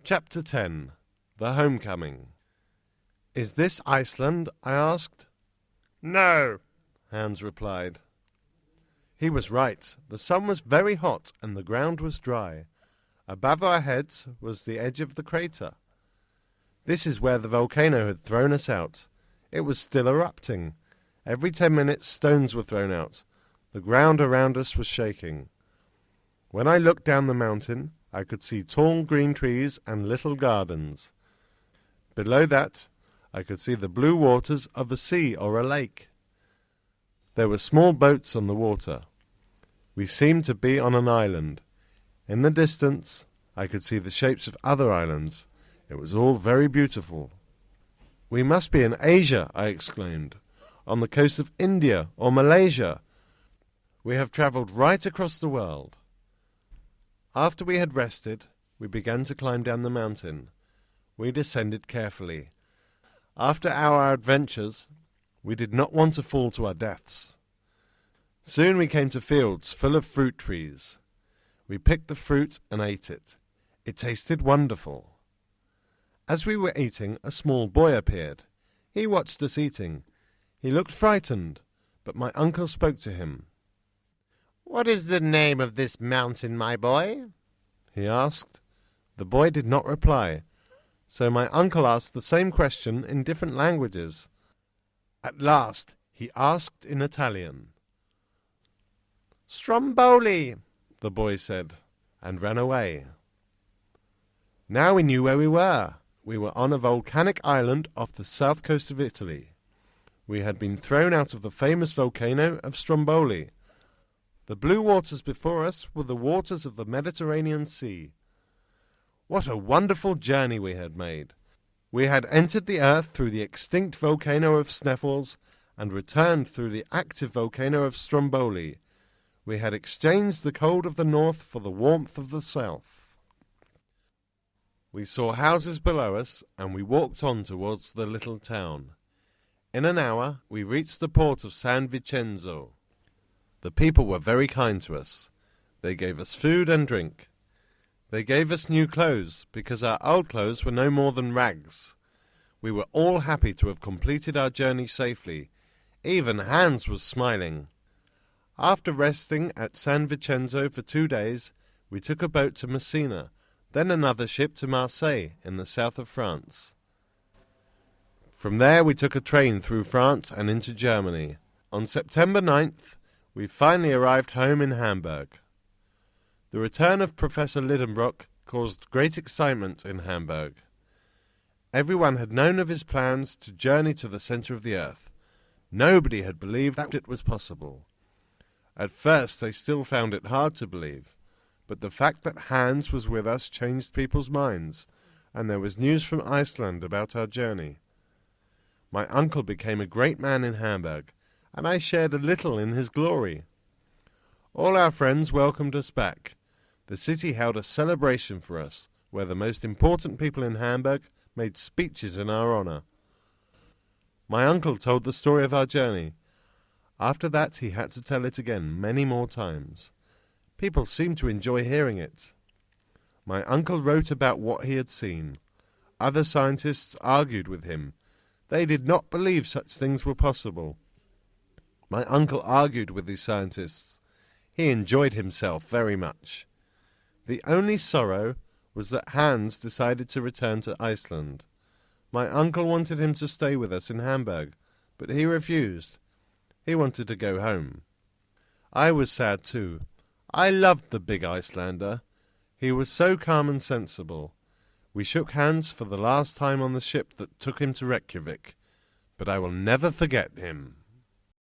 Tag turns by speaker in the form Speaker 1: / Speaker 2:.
Speaker 1: Chapter 10. The Homecoming. "Is this Iceland?" I asked.
Speaker 2: "No,"
Speaker 1: Hans replied. He was right. The sun was very hot and the ground was dry. Above our heads was the edge of the crater. This is where the volcano had thrown us out. It was still erupting. Every 10 minutes stones were thrown out. The ground around us was shaking. When I looked down the mountain, I could see tall green trees and little gardens. Below that, I could see the blue waters of a sea or a lake. There were small boats on the water. We seemed to be on an island. In the distance, I could see the shapes of other islands. It was all very beautiful. "We must be in Asia," I exclaimed, "on the coast of India or Malaysia. We have travelled right across the world." After we had rested, we began to climb down the mountain. We descended carefully. After our adventures, we did not want to fall to our deaths. Soon we came to fields full of fruit trees. We picked the fruit and ate it. It tasted wonderful. As we were eating, a small boy appeared. He watched us eating. He looked frightened, but my uncle spoke to him.
Speaker 2: "What is the name of this mountain, my boy?"
Speaker 1: he asked. The boy did not reply, so my uncle asked the same question in different languages. At last he asked in Italian.
Speaker 2: "Stromboli,"
Speaker 1: the boy said, and ran away. Now we knew where we were. We were on a volcanic island off the south coast of Italy. We had been thrown out of the famous volcano of Stromboli. The blue waters before us were the waters of the Mediterranean Sea. What a wonderful journey we had made! We had entered the earth through the extinct volcano of Sneffels and returned through the active volcano of Stromboli. We had exchanged the cold of the north for the warmth of the south. We saw houses below us, and we walked on towards the little town. In an hour we reached the port of San Vincenzo. The people were very kind to us. They gave us food and drink. They gave us new clothes, because our old clothes were no more than rags. We were all happy to have completed our journey safely. Even Hans was smiling. After resting at San Vincenzo for 2 days, we took a boat to Messina, then another ship to Marseille in the south of France. From there we took a train through France and into Germany. On September 9th, we finally arrived home in Hamburg. The return of Professor Lidenbrock caused great excitement in Hamburg. Everyone had known of his plans to journey to the centre of the earth. Nobody had believed that it was possible. At first they still found it hard to believe, but the fact that Hans was with us changed people's minds, and there was news from Iceland about our journey. My uncle became a great man in Hamburg, and I shared a little in his glory. All our friends welcomed us back. The city held a celebration for us, where the most important people in Hamburg made speeches in our honour. My uncle told the story of our journey. After that he had to tell it again many more times. People seemed to enjoy hearing it. My uncle wrote about what he had seen. Other scientists argued with him. They did not believe such things were possible. My uncle argued with these scientists. He enjoyed himself very much. The only sorrow was that Hans decided to return to Iceland. My uncle wanted him to stay with us in Hamburg, but he refused. He wanted to go home. I was sad too. I loved the big Icelander. He was so calm and sensible. We shook hands for the last time on the ship that took him to Reykjavik, but I will never forget him.